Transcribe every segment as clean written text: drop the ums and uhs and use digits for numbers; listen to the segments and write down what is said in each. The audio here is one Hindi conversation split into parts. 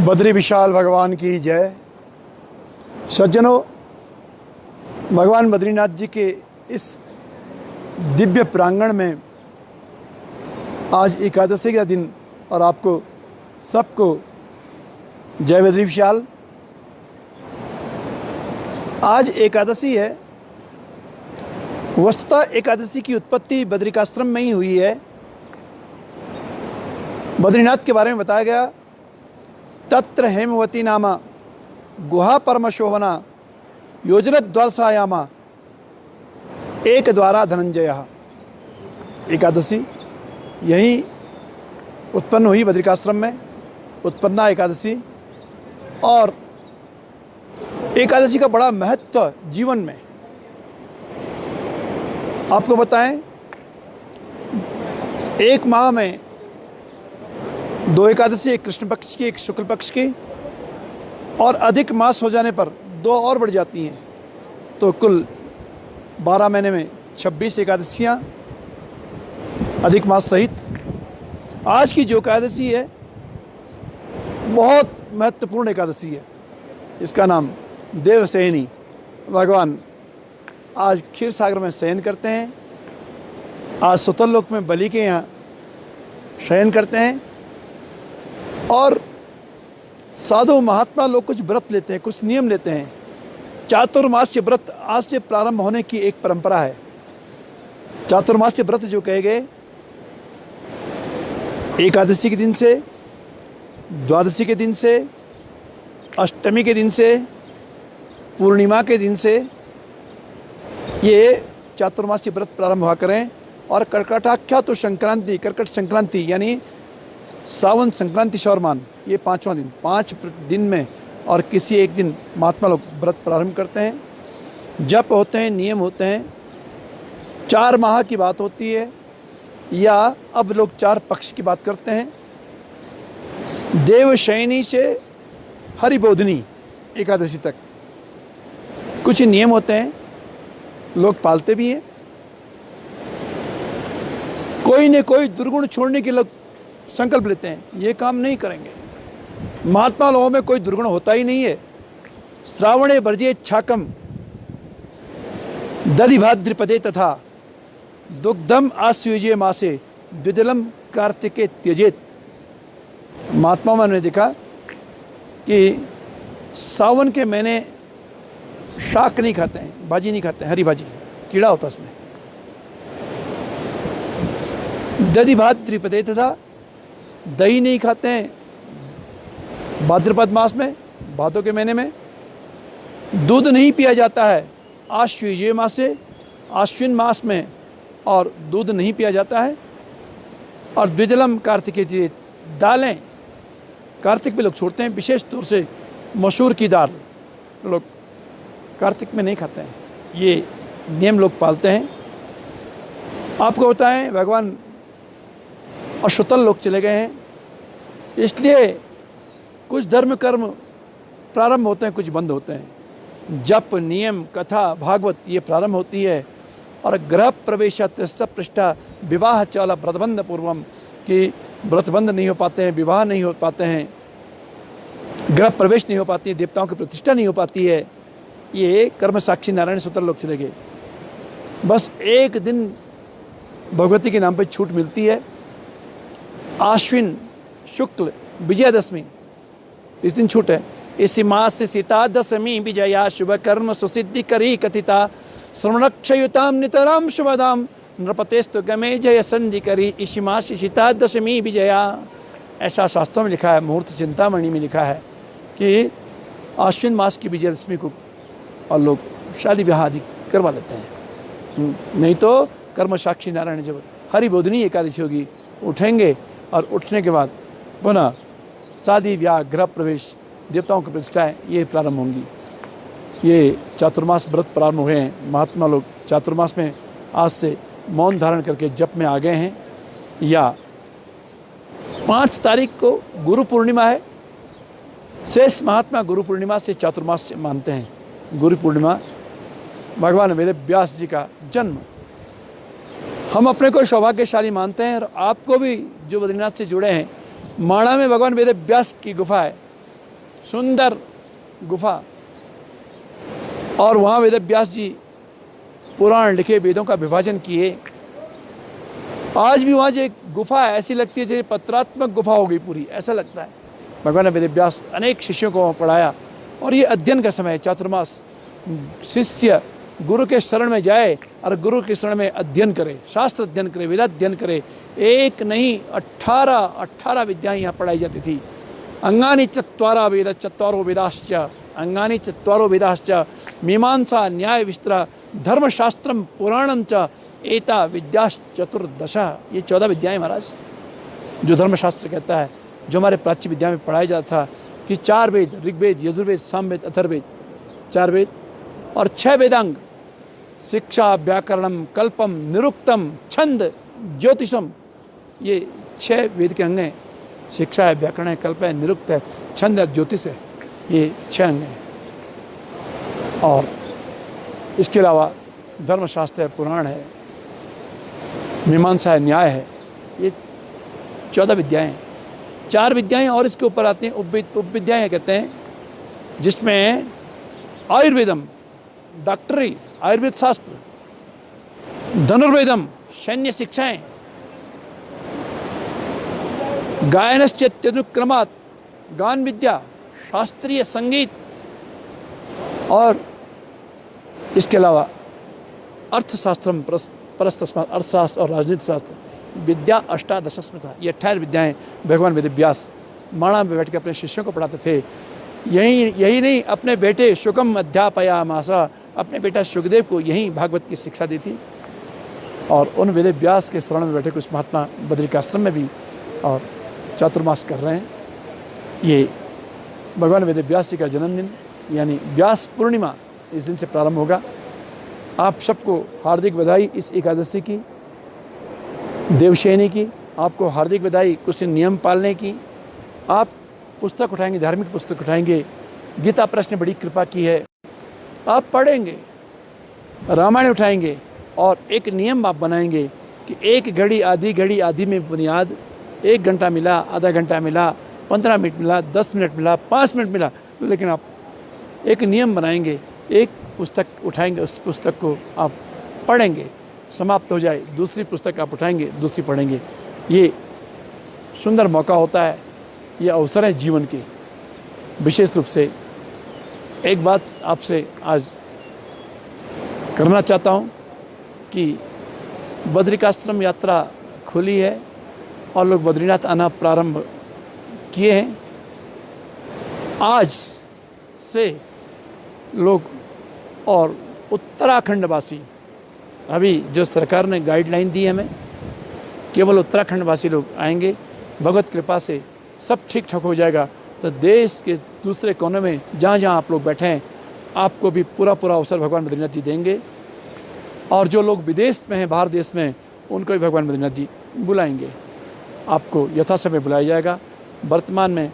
बद्री विशाल भगवान की जय। सज्जनों, भगवान बद्रीनाथ जी के इस दिव्य प्रांगण में आज एकादशी का दिन और आपको सबको जय बद्री विशाल। आज एकादशी है। वस्तुतः एकादशी की उत्पत्ति बद्रिकाश्रम में ही हुई है। बद्रीनाथ के बारे में बताया गया, तत्र हेमवती नामा गुहा परम शोभना योजनद्वादशायामा एक द्वारा धनंजय। एकादशी यहीं उत्पन्न हुई, बद्रिकाश्रम में उत्पन्ना एकादशी। और एकादशी का बड़ा महत्व जीवन में। आपको बताएं, एक माह में दो एकादशी, एक कृष्ण पक्ष की, एक शुक्ल पक्ष की, और अधिक मास हो जाने पर दो और बढ़ जाती हैं, तो कुल 12 महीने में 26 एकादशियाँ अधिक मास सहित। आज की जो एकादशी है बहुत महत्वपूर्ण एकादशी है। इसका नाम देवशयनी। भगवान आज क्षीर सागर में शयन करते हैं। आज सुतल लोक में बलि के यहाँ शयन करते हैं। और साधु महात्मा लोग कुछ व्रत लेते हैं, कुछ नियम लेते हैं। चातुर्मास्य व्रत आज से प्रारंभ होने की एक परंपरा है। चातुर्मास्य व्रत जो कहे गए, एकादशी के दिन से, द्वादशी के दिन से, अष्टमी के दिन से, पूर्णिमा के दिन से ये चातुर्मास्य व्रत प्रारंभ हुआ करें। और कर्कटाख्या तो संक्रांति, कर्कट संक्रांति यानी सावन संक्रांति शौरमान, ये 5वां दिन, 5 दिन में और किसी एक दिन महात्मा लोग व्रत प्रारंभ करते हैं। जप होते हैं, नियम होते हैं। 4 माह की बात होती है, या अब लोग 4 पक्ष की बात करते हैं। देवशयनी से हरिबोधनी एकादशी तक कुछ नियम होते हैं, लोग पालते भी हैं। कोई न कोई दुर्गुण छोड़ने के लोग संकल्प लेते हैं, ये काम नहीं करेंगे। महात्मा लोगों में कोई दुर्गुण होता ही नहीं है। श्रावणे वर्जे छाकम दधिभाद्रिपदे तथा दुग्धम आस्युजे मासे द्विदलम कार्तिके त्यजेत। महात्मा मैंने देखा कि सावन के महीने शाक नहीं खाते हैं, भाजी नहीं खाते हैं, हरी भाजी, कीड़ा होता है उसमें। दधिभाद्रिपदे तथा दही नहीं खाते हैं भाद्रपद मास में, भादों के महीने में। दूध नहीं पिया जाता है आश्वयुज मास से, आश्विन मास में, और दूध नहीं पिया जाता है। और द्विदलम कार्तिके, दालें कार्तिक में लोग छोड़ते हैं, विशेष तौर से मसूर की दाल लोग कार्तिक में नहीं खाते हैं। ये नियम लोग पालते हैं। आपको बताएं, भगवान अशुतल लोग चले गए हैं, इसलिए कुछ धर्म कर्म प्रारंभ होते हैं, कुछ बंद होते हैं। जप, नियम, कथा, भागवत ये प्रारंभ होती है। और गृह प्रवेश पृष्ठा विवाह चौला व्रतबंध पूर्वम, कि व्रतबंध नहीं हो पाते हैं, विवाह नहीं हो पाते हैं, गृह प्रवेश नहीं हो पाती है, देवताओं की प्रतिष्ठा नहीं हो पाती है। ये कर्म साक्षी नारायण सूत्र लोग चले गए। बस एक दिन भगवती के नाम पर छूट मिलती है, आश्विन शुक्ल विजयादशमी, इस दिन छूट है। इसी मास से सीता दशमी विजया शुभ कर्म सुसिद्धि करी कथिता श्रवणक्षयुताम नितराम शुभदाम नृपतेस्तु गमे जय संधि करी। इसी मास से सीता दशमी विजया, ऐसा शास्त्रों में लिखा है, मुहूर्त चिंतामणि में लिखा है कि आश्विन मास की विजयादशमी को और लोग शादी ब्याह आदि करवा लेते हैं। नहीं तो कर्म साक्षी नारायण जब हरिबोधनी एकादशी होगी, उठेंगे और उठने के बाद पुनः शादी ब्याह, गृह प्रवेश, देवताओं की प्रतिष्ठाएँ ये प्रारंभ होंगी। ये चातुर्मास व्रत प्रारंभ हुए हैं। महात्मा लोग चातुर्मास में आज से मौन धारण करके जप में आ गए हैं। या 5 तारीख को गुरु पूर्णिमा है। शेष महात्मा गुरु पूर्णिमा से चातुर्मास मानते हैं। गुरु पूर्णिमा भगवान वेद व्यास जी का जन्म। हम अपने को सौभाग्यशाली मानते हैं, और आपको भी जो बद्रीनाथ से जुड़े हैं, माणा में भगवान वेद व्यास की गुफा है, सुंदर गुफा, और वहाँ वेद व्यास जी पुराण लिखे, वेदों का विभाजन किए। आज भी वहाँ जो एक गुफा है ऐसी लगती है जैसे पत्रात्मक गुफा हो गई पूरी, ऐसा लगता है। भगवान वेद व्यास अनेक शिष्यों को वहाँ पढ़ाया। और ये अध्ययन का समय है, चातुर्मास। शिष्य गुरु के शरण में जाए और गुरु के शरण में अध्ययन करे, शास्त्र अध्ययन करे, वेदाध्ययन करे। एक नहीं 18 विद्याएं यहाँ पढ़ाई जाती थी। अंगानि चत्वारा वेद चत्वारो वेदाश्च, अंगानि चत्वारो वेदाश्च, मीमांसा न्याय विस्तर धर्मशास्त्रम पुराणम च एता विद्याश्चतुर्दश। ये 14 विद्याएं महाराज, जो धर्मशास्त्र कहता है, जो हमारे प्राच्य विद्या में पढ़ाया जाता था कि 4 वेद, ऋग्वेद, यजुर्वेद, सामवेद, अथर्ववेद, 4 वेद और 6 वेदांग, शिक्षा, व्याकरणम, कल्पम, निरुक्तम, छंद, ज्योतिषम। ये 6 वेद के अंग हैं। शिक्षा है, व्याकरण है, कल्प है, निरुक्त है, छंद है, ज्योतिष है। ये 6 अंग हैं। और इसके अलावा धर्मशास्त्र है, पुराण है, मीमांसा है, न्याय है। ये 14 विद्याएं हैं। 4 विद्याएं और इसके ऊपर आती हैं, उपविद्याएं कहते हैं, जिसमें आयुर्वेदम, डॉक्टरी, आयुर्वेद शास्त्र, धनुर्वेदम, सैन्य शिक्षाएं, गायनश्चेत्यनुक्रमात्, गान विद्या, शास्त्रीय संगीत, और इसके अलावा अर्थशास्त्रम परस्तस्मात्, अर्थशास्त्र और राजनीति शास्त्र, विद्या अष्टादश स्मृता। ये 18 विद्याएं भगवान वेद व्यास माणा में बैठ के अपने शिष्यों को पढ़ाते थे। यही नहीं, अपने बेटे शुकम अध्यापयामासा, अपने बेटा सुखदेव को यही भागवत की शिक्षा दी थी। और उन वेद व्यास के शरण में बैठे कुछ महात्मा बद्रिकाश्रम में भी और चातुर्मास कर रहे हैं। ये भगवान वेद व्यास जी का जन्मदिन यानी व्यास पूर्णिमा इस दिन से प्रारंभ होगा। आप सबको हार्दिक बधाई इस एकादशी की, देवशयनी की। आपको हार्दिक बधाई कुछ नियम पालने की। आप पुस्तक उठाएंगे, धार्मिक पुस्तक उठाएंगे, गीता प्रेस ने बड़ी कृपा की है, आप पढ़ेंगे, रामायण उठाएंगे और एक नियम आप बनाएंगे कि 1 घड़ी आधी में बुनियाद, 1 घंटा मिला, आधा घंटा मिला, 15 मिनट मिला, 10 मिनट मिला, 5 मिनट मिला, लेकिन आप एक नियम बनाएंगे, एक पुस्तक उठाएंगे, उस पुस्तक को आप पढ़ेंगे, समाप्त हो जाए दूसरी पुस्तक आप उठाएंगे, दूसरी पढ़ेंगे। ये सुंदर मौका होता है, ये अवसर है जीवन के। विशेष रूप से एक बात आपसे आज करना चाहता हूँ कि बद्रिकाश्रम यात्रा खुली है और लोग बद्रीनाथ आना प्रारंभ किए हैं। आज से लोग और उत्तराखंड वासी, अभी जो सरकार ने गाइडलाइन दी है हमें, केवल उत्तराखंड वासी लोग आएंगे। भगवत कृपा से सब ठीक ठाक हो जाएगा तो देश के दूसरे कोने में जहाँ जहाँ आप लोग बैठे हैं, आपको भी पूरा अवसर भगवान बद्रीनाथ जी देंगे। और जो लोग विदेश में हैं, बाहर देश में, उनको भी भगवान बद्रीनाथ जी बुलाएंगे। आपको यथासमय बुलाया जाएगा। वर्तमान में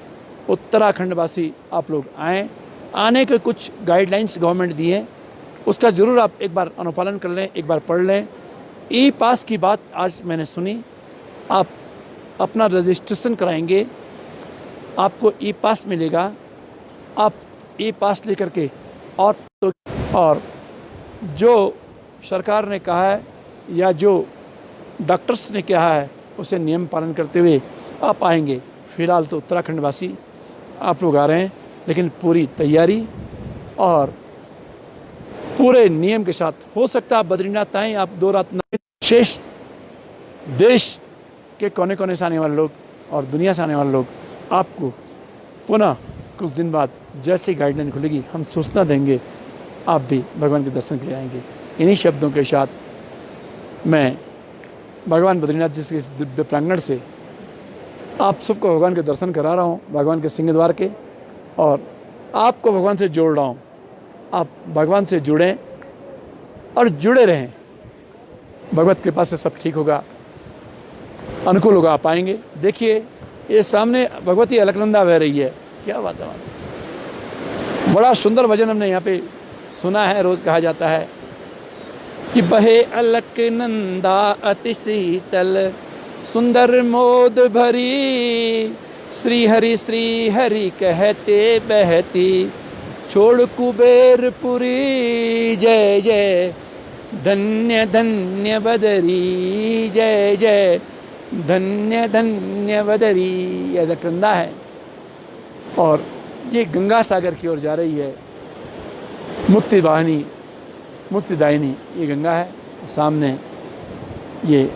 उत्तराखंड वासी आप लोग आएँ। आने के कुछ गाइडलाइंस गवर्नमेंट दी है, उसका ज़रूर आप एक बार अनुपालन कर लें, एक बार पढ़ लें। ई पास की बात आज मैंने सुनी, आप अपना रजिस्ट्रेशन कराएंगे, आपको ई पास मिलेगा। आप ई पास लेकर के और जो सरकार ने कहा है या जो डॉक्टर्स ने कहा है उसे नियम पालन करते हुए आप आएंगे। फिलहाल तो उत्तराखंड वासी आप लोग आ रहे हैं, लेकिन पूरी तैयारी और पूरे नियम के साथ। हो सकता है आप बद्रीनाथ आएँ, आप 2 रात शेष देश के कोने कोने से आने वाले लोग और दुनिया से आने वाले लोग आपको पुनः कुछ दिन बाद जैसे गाइडलाइन खुलेगी हम सूचना देंगे, आप भी भगवान के दर्शन के लिए आएंगे। इन्हीं शब्दों के साथ मैं भगवान बद्रीनाथ जी के दिव्य प्रांगण से आप सबको भगवान के दर्शन करा रहा हूँ, भगवान के सिंह द्वार के, और आपको भगवान से जोड़ रहा हूँ। आप भगवान से जुड़ें और जुड़े रहें। भगवत कृपा से सब ठीक होगा, अनुकूल होगा, आप आएंगे। देखिए ये सामने भगवती अलकनंदा बह रही है, क्या बात है। बड़ा सुंदर भजन हमने यहाँ पे सुना है, रोज कहा जाता है कि बहे अलकनंदा अति शीतल, सुंदर मोद भरी, श्री हरि कहते बहती छोड़ कुबेरपुरी, जय जय धन्य धन्य बदरी, जय जय धन्य धन्य बदरी। यह कंधा है और ये गंगा सागर की ओर जा रही है। मुक्ति वाहिनी, मुक्तिदायिनी ये गंगा है। सामने ये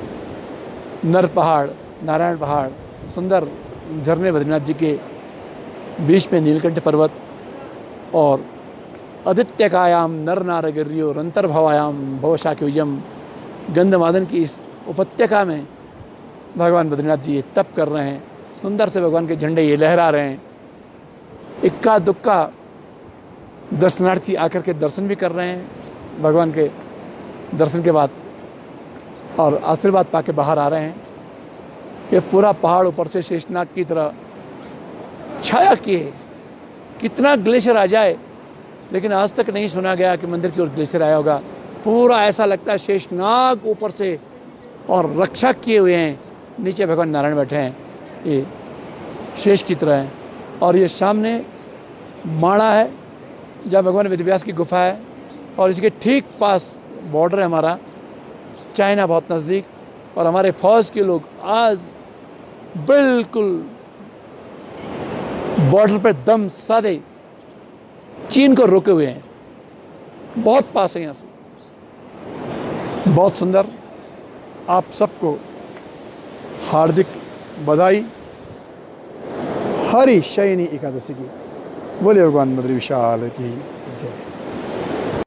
नर पहाड़, नारायण पहाड़, सुंदर झरने बद्रीनाथ जी के, बीच में नीलकंठ पर्वत और आदित्यकायाम नर नारगिर्यो रंतर्भवायाम भवशाक्युजम, गंधमादन की इस उपत्यका में भगवान बद्रीनाथ जी ये तप कर रहे हैं। सुंदर से भगवान के झंडे ये लहरा रहे हैं। इक्का दुक्का दर्शनार्थी आकर के दर्शन भी कर रहे हैं भगवान के दर्शन के बाद और आशीर्वाद पाके बाहर आ रहे हैं। ये पूरा पहाड़ ऊपर से शेषनाग की तरह छाया किए। कितना ग्लेशियर आ जाए, लेकिन आज तक नहीं सुना गया कि मंदिर की ओर ग्लेशियर आया होगा। पूरा ऐसा लगता है शेषनाग ऊपर से और रक्षा किए हुए हैं, नीचे भगवान नारायण बैठे हैं, ये शेष की तरह है। और ये सामने माड़ा है जहाँ भगवान वेदव्यास की गुफा है और इसके ठीक पास बॉर्डर है हमारा, चाइना बहुत नज़दीक। और हमारे फौज के लोग आज बिल्कुल बॉर्डर पर दम साधे चीन को रोके हुए हैं, बहुत पास है यहाँ से। बहुत सुंदर। आप सबको हार्दिक बधाई हरि शयनी एकादशी की। बोले भगवान बद्री विशाल की जय।